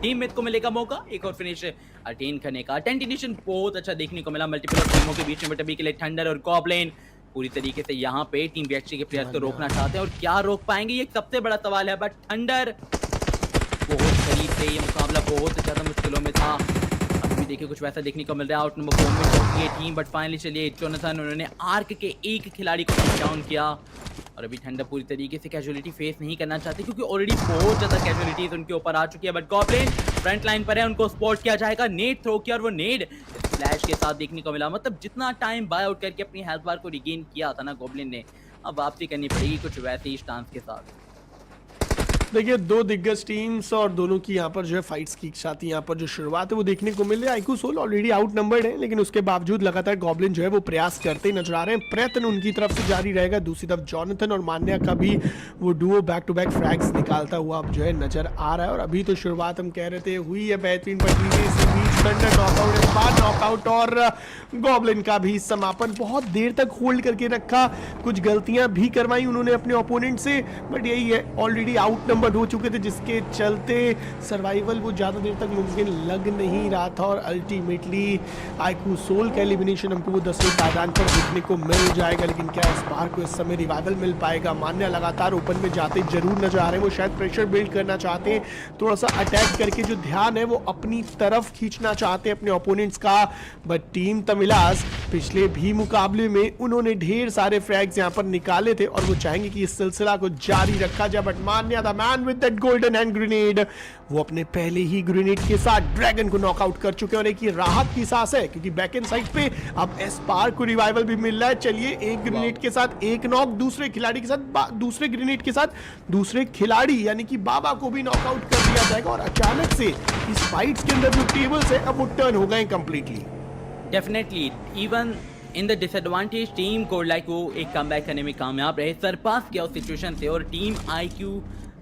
Teammate को मिलेगा मौका एक और फिनिश अटेन करने का। टेंटिनेशन बहुत अच्छा देखने को मिला मल्टीपल टीमों के बीच में, बट अभी के लिए थंडर और गॉब्लिन पूरी तरीके से यहाँ पे टीम बीएचसी के प्लेयर्स को रोकना चाहते हैं, और क्या रोक पाएंगे ये सबसे बड़ा सवाल है। बट थंडर बहुत करीब थे, ये मुकाबला बहुत ज्यादा मुश्किलों में था। अभी भी देखिए कुछ वैसा देखने को मिल रहा है। आउट नंबर 4 में चौकी है टीम, बट फाइनली चलिए जोनाथन उन्होंने आर्क के एक खिलाड़ी को डाउन किया, और अभी थंडर पूरी तरीके से कैजुअलिटी फेस नहीं करना चाहते क्योंकि ऑलरेडी बहुत ज्यादा कैजुअलिटीज उनके ऊपर आ चुकी है। बट गॉब्लिन फ्रंट लाइन पर है, उनको स्पॉट किया जाएगा, नेड थ्रो किया और वो नेड फ्लैश के साथ देखने को मिला। मतलब जितना टाइम बाय आउट करके अपनी हेल्थ बार को रिगेन किया था ना गॉब्लिन ने, अब वापसी करनी पड़ेगी कुछ वैसे ही स्टांस के साथ। देखिए दो दिग्गज टीम्स और दोनों की यहाँ पर जो है फाइट्स की साथ ही यहाँ पर जो शुरुआत है वो देखने को मिल रही है। IQOO Soul already outnumbered है, लेकिन उसके बावजूद लगातार गॉब्लिन जो है वो प्रयास करते नजर आ रहे हैं। प्रयत्न उनकी तरफ से जारी रहेगा। दूसरी तरफ जोनाथन और मान्या का भी वो duo back to back frags निकालता हुआ अब जो है नजर आ रहा है। और अभी तो शुरुआत हम कह रहे थे हुई है बेहतरीन, नॉकआउट और गॉब्लिन का भी समापन। बहुत देर तक होल्ड करके रखा, कुछ गलतियां भी करवाई उन्होंने अपने ओपोनेंट से, बट यही है ऑलरेडी आउट नंबर हो चुके थे, जिसके चलते सर्वाइवल वो ज्यादा देर तक मुमकिन लग नहीं रहा था। और अल्टीमेटली आईक्यू सोल का एलिमिनेशन हमको वो 10वें पायदान पर देखने को मिल जाएगा। लेकिन क्या इस बार को इस समय रिवाइवल मिल पाएगा? मान्या लगातार ओपन में जाते जरूर नजर आ रहे हैं, वो शायद प्रेशर बिल्ड करना चाहते हैं, थोड़ा सा अटैक करके जो ध्यान है वो अपनी तरफ खींचना चाहते हैं अपने ओपोनेंट्स का। बट टीम तमिलास पिछले भी मुकाबले में उन्होंने ढेर सारे फ्रैग्स यहां पर निकाले थे और वो चाहेंगे कि इस सिलसिला को जारी रखा जाए। But Manya the man with that golden hand grenade, वो अपने पहले ही ग्रेनेड के साथ ड्रैगन को नॉकआउट कर चुके हैं। और एक ये राहत की सांस है क्योंकि बैक एंड साइड पे अब एस्पार को रिवाइवल भी मिल रहा है। चलिए एक ग्रेनेड के साथ एक नॉक, दूसरे खिलाड़ी के साथ दूसरे ग्रेनेड के साथ दूसरे खिलाड़ी यानी कि बाबा को भी नॉकआउट कर दिया जाएगा। और अचानक से इस फाइट्स के अंदर जो टेबल्स है अब वो टर्न हो गए completely. Definitely even in the disadvantage team code like वो एक कमबैक करने में कामयाब रहे, सरपास किया उस सिचुएशन से। और टीम आईक्यू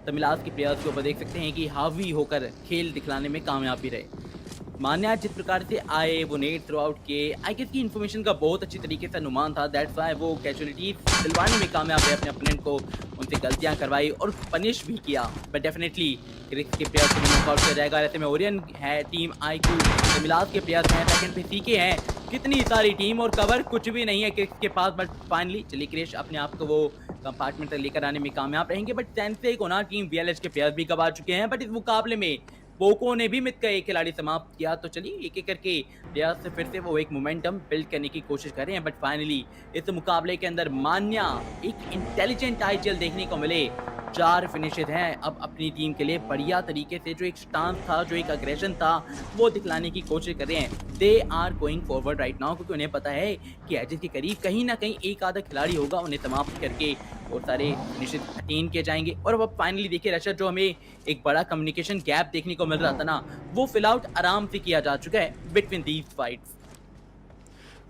तमिलास के प्लेयर्स के ऊपर देख सकते हैं कि हावी होकर खेल दिखलाने में कामयाबी रहे। मान्या जिस प्रकार से आए, वो नेट थ्रू आउट किए, आई गेस की इन्फॉर्मेशन का बहुत अच्छी तरीके से अनुमान था, दैट्स व्हाई वो कैजुअलिटी दिलवाने में कामयाब रहे, अपने ओपोनेंट को उनसे गलतियां करवाई और पनिश भी किया। बट डेफिनेटली क्रिक्स के प्लेयर्स को भी नॉकआउट किया जाएगा। ऐसे में ओरियन है, टीम आईक्यू तमिलास के प्लेयर्स हैं, सेकंड पे सीके हैं, कितनी सारी टीम और कवर कुछ भी नहीं है क्रिक्स के पास। बट फाइनली चलिए क्रिश अपने आप को वो कंपार्टमेंट तक लेकर आने में कामयाब रहेंगे। बट सेंसे कोना टीम वीएलएच के प्लेयर्स भी गवा चुके हैं, बट इस मुकाबले में पोको ने भी मित का एक खिलाड़ी समाप्त किया। तो चलिए एक एक करके प्लेयर्स से फिर से वो एक मोमेंटम बिल्ड करने की कोशिश कर रहे हैं। बट फाइनली इस मुकाबले के अंदर मान्या एक इंटेलिजेंट आईजीएल देखने को मिले। 4 फिनिशेस हैं अब अपनी टीम के लिए, बढ़िया तरीके से जो एक स्टांस था, जो एक अग्रेशन था, वो दिखलाने की कोशिश कर रहे हैं। They are going forward right now, क्योंकि उन्हें पता है कि एजेस के करीब कहीं ना कहीं एक आधा खिलाड़ी होगा, उन्हें समाप्त करके और सारे फिनिशेस अटेन किए जाएंगे। और अब फाइनली देखिए रशद, जो हमें एक बड़ा कम्युनिकेशन गैप देखने को मिल रहा था ना, वो फिल आउट आराम से किया जा चुका है बिटवीन दीज फाइट्स।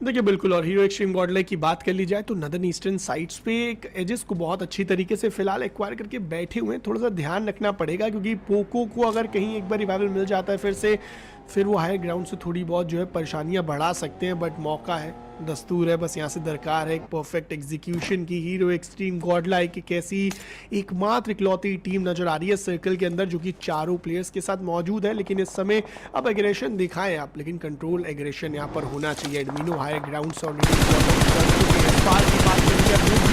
देखिए बिल्कुल, और हीरो एक्सट्रीम गॉडलाइक की बात कर ली जाए तो नदर्न ईस्टर्न साइड्स पे एजेस को बहुत अच्छी तरीके से फिलहाल एक्वायर करके बैठे हुए हैं। थोड़ा सा ध्यान रखना पड़ेगा क्योंकि पोको को अगर कहीं एक बार रिवाइवल मिल जाता है फिर वो हाई ग्राउंड से थोड़ी बहुत जो है परेशानियां बढ़ा सकते हैं। बट मौका है, दस्तूर है, बस यहाँ से दरकार है एक परफेक्ट एग्जीक्यूशन की। हीरो एक्सट्रीम गॉडलाइक एक ऐसी एकमात्र इकलौती टीम नजर आ रही है सर्कल के अंदर जो कि चारों प्लेयर्स के साथ मौजूद है। लेकिन इस समय अब एग्रेशन दिखाएं आप, लेकिन कंट्रोल एग्रेशन यहाँ पर होना चाहिए। एडमिनो हाई ग्राउंड से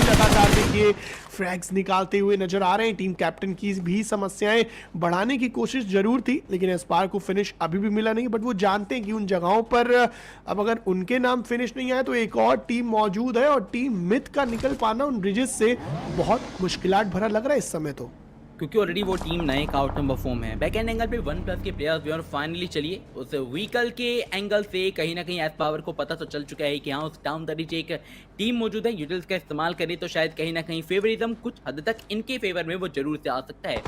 लगातार देखिए फ्रैग्स निकालते हुए नजर आ रहे हैं। टीम कैप्टन की भी समस्याएं बढ़ाने की कोशिश जरूर थी, लेकिन एस्पार को फिनिश अभी भी मिला नहीं। बट वो जानते हैं कि उन जगहों पर अब अगर उनके नाम फिनिश नहीं आए तो एक और टीम मौजूद है, और टीम मिथ का निकल पाना उन ब्रिजेस से बहुत मुश्किलात भरा लग रहा है इस समय, तो क्योंकि ऑलरेडी वो टीम नए का आउट नंबर 4 में है। बैक एंड एंगल पे 1+ के प्लेयर्स भी, और फाइनली चलिए उस व्हीकल के एंगल से कहीं ना कहीं एस पावर को पता तो चल चुका है कि हाँ उस डाउन द रीच एक टीम मौजूद है। यूटिल्स का इस्तेमाल करें तो शायद कहीं ना कहीं फेवरिज्म कुछ हद तक इनके फेवर में वो जरूर से आ सकता है,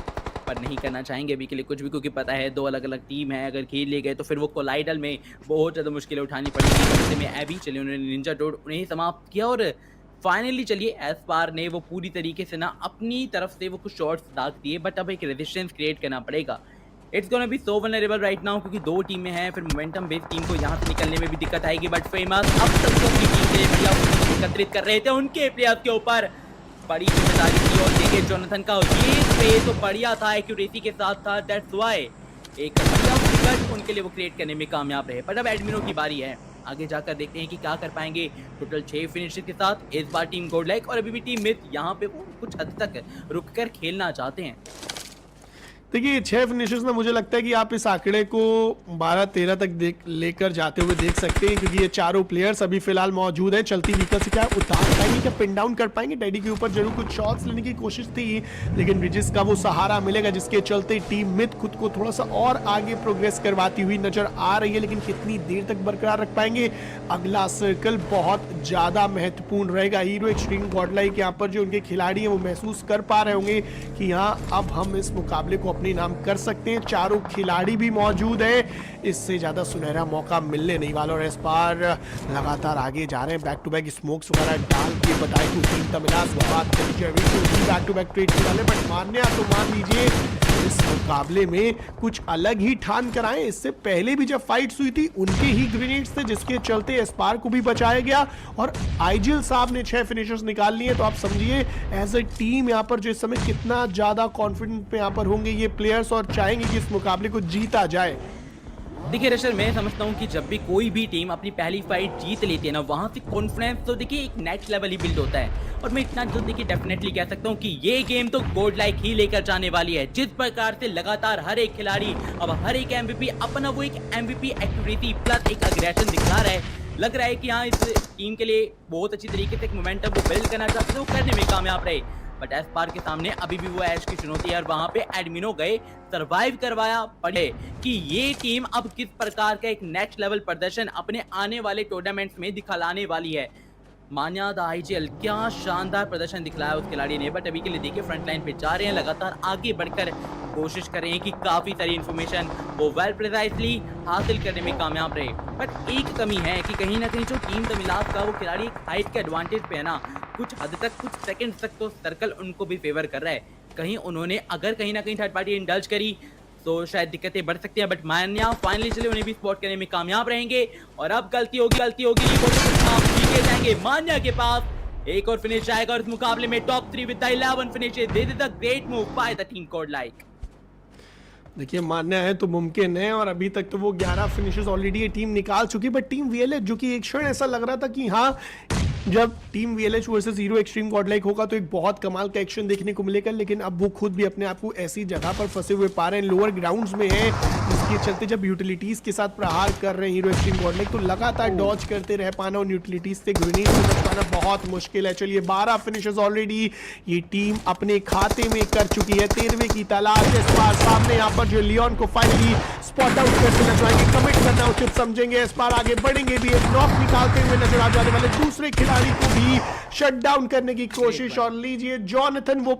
पर नहीं करना चाहेंगे अभी के लिए कुछ भी, क्योंकि पता है 2 अलग अलग टीम है, अगर खेल लिए गए तो फिर वो कोलाइडल में बहुत ज़्यादा मुश्किलें उठानी पड़ेगी। ऐसे में एबी चलिए उन्होंने निंजा डोड उन्हें समाप्त किया, और फाइनली चलिए एस्पार ने वो पूरी तरीके से ना अपनी तरफ से वो कुछ शॉट्स दाग दिए, बट अब एक रेजिस्टेंस क्रिएट करना पड़ेगा। It's gonna be so vulnerable right now, क्योंकि 2 टीमें हैं, फिर मोमेंटम बेस्ड टीम को यहाँ से निकलने में भी दिक्कत आएगी। बट फेमस अब तक तो अपनी टीम के लिए बढ़िया एकत्रित कर रहे थे, उनके प्लेयर्स के ऊपर बड़ी जिम्मेदारी थी। और देखिए जोनाथन का ये पे तो बढ़िया था, एक्यूरेसी के साथ था, दैट्स व्हाई एक बढ़िया विकेट उनके लिए वो क्रिएट करने में कामयाब रहे। पर अब एडमिनो की बारी है, आगे जाकर देखते हैं कि क्या कर पाएंगे। टोटल 6 फिनिशेस के साथ इस बार टीम गोल्डलाइक और अभी भी टीम मिथ यहाँ पे वो कुछ हद तक रुक कर खेलना चाहते हैं। देखिए 6 फिनिशर्स में मुझे लगता है कि आप इस आंकड़े को 12-13 तक लेकर जाते हुए देख सकते हैं, क्योंकि ये चारों प्लेयर्स अभी फिलहाल मौजूद हैं। चलती व्हीकल से क्या उतार पाएंगे, क्या पिन डाउन कर पाएंगे। डैडी के ऊपर जरूर कुछ शॉट्स लेने की कोशिश थी, लेकिन ब्रिजेस का वो सहारा मिलेगा जिसके चलते टीम मिथ खुद को थोड़ा सा और आगे प्रोग्रेस करवाती हुई नजर आ रही है। लेकिन कितनी देर तक बरकरार रख पाएंगे, अगला सर्कल बहुत ज्यादा महत्वपूर्ण रहेगा। हीरो एक्सट्रीम गॉडलाइक यहाँ पर जो उनके खिलाड़ी हैं वो महसूस कर पा रहे होंगे कि यहाँ अब हम इस मुकाबले को अपने नाम कर सकते हैं। चारों खिलाड़ी भी मौजूद हैं, इससे ज्यादा सुनहरा मौका मिलने नहीं वाला। और इस बार लगातार आगे जा रहे हैं, बैक टू बैक स्मोक्स वगैरह डाल के बताए कि टीम तमिलास बात करी बैक टू बैक ट्रेड वाले। बट मान्या तो मान लीजिए इस मुकाबले में कुछ अलग ही ठान कर आए। इससे पहले भी जब फाइट्स हुई थी उनके ही ग्रेनेड्स थे जिसके चलते एस्पार को भी बचाया गया और आईजीएल साहब ने 6 फिनिशर्स निकाल लिए। तो आप समझिए एज अ टीम यहाँ पर जो इस समय कितना ज्यादा कॉन्फिडेंट पे यहाँ पर होंगे ये प्लेयर्स और चाहेंगे कि इस मुकाबले को जीता जाए। देखिए रशर, मैं समझता हूँ कि जब भी कोई भी टीम अपनी पहली फाइट जीत लेती है ना, वहां से कॉन्फिडेंस तो देखिए एक नेक्स्ट लेवल ही बिल्ड होता है। और मैं इतना जो देखिए डेफिनेटली कह सकता हूँ कि ये गेम तो गोल्डलाइक ही लेकर जाने वाली है। जिस प्रकार से लगातार हर एक खिलाड़ी अब हर एक एमवीपी अपना वो एक एमवीपी एक्टिविटी प्लस एक अग्रेशन दिखा रहा है, लग रहा है कि यहाँ इस टीम के लिए बहुत अच्छी तरीके से एक मोमेंटम वो बिल्ड करना चाहते हैं, वो करने में कामयाब रहे। बट एस्पार के सामने अभी भी वो ऐश की चुनौती है और वहां पे एडमिनो गए, सरवाइव करवाया। पड़े कि ये टीम अब किस प्रकार का एक नेक्स्ट लेवल प्रदर्शन अपने आने वाले टूर्नामेंट्स में दिखलाने वाली है। मान्या द आईजीएल क्या शानदार प्रदर्शन दिखलाया उस खिलाड़ी ने। बट अभी के लिए देखिए फ्रंट लाइन पे जा रहे हैं, लगातार आगे बढ़कर कोशिश कर रहे हैं कि काफी सारी इंफॉर्मेशन वो वेल प्रिसाइजली हासिल करने में कामयाब रहे। बट एक कमी है कि कहीं ना कहीं जो टीम तमिलास का वो खिलाड़ी एक हाइट के एडवांटेज पे है ना, कुछ हद तक कुछ सेकंड तक तो सर्कल उनको भी फेवर कर रहा है। कहीं उन्होंने अगर कहीं ना कहीं थर्ड पार्टी इंडल्ज करी तो शायद दिक्कतें बढ़ सकती हैं। बट मान्या फाइनली चले उन्हें भी स्पॉट करने में कामयाब रहेंगे। और अब गलती होगी वो तो जीते जाएंगे। मान्या के पास एक और फिनिश आएगा और इस मुकाबले में top 3 with 11 finishes. This is a great move by the team Godlike. देखिए मानना है तो मुमकिन है, और अभी तक तो वो 11 फिनिशेस ऑलरेडी ये टीम निकाल चुकी। बट टीम वीएलएच जो कि एक क्षण ऐसा लग रहा था कि हाँ जब team VLH versus Hero Xtreme Godlike होगा तो एक बहुत कमाल का एक्शन देखने को मिलेगा, लेकिन अब वो खुद भी अपने आप को ऐसी जगह पर फंसे हुए पा रहे हैं, लोअर ग्राउंड्स में है, जिसके चलते जब यूटिलिटीज के साथ प्रहार कर रहे हैं हीरो एक्सट्रीम गॉडलाइक तो लगातार डॉज करते रह पाना और यूटिलिटीज से ग्रेनेड से बच पाना बहुत मुश्किल है। चलिए 12 फिनिशेस ऑलरेडी ये टीम अपने खाते में कर चुकी है। 13वें की तलाश इस बार सामने यहाँ पर जो लियोन को फाइनली स्पॉट आउट करके नजर आएंगे, कमिट करना उचित समझेंगे। इस बार आगे बढ़ेंगे भी, एक नॉक निकालते हुए नजर आ जाने वाले दूसरे खिलाड़ी को भी शट डाउन करने की कोशिश। और लीजिए जॉनथन वो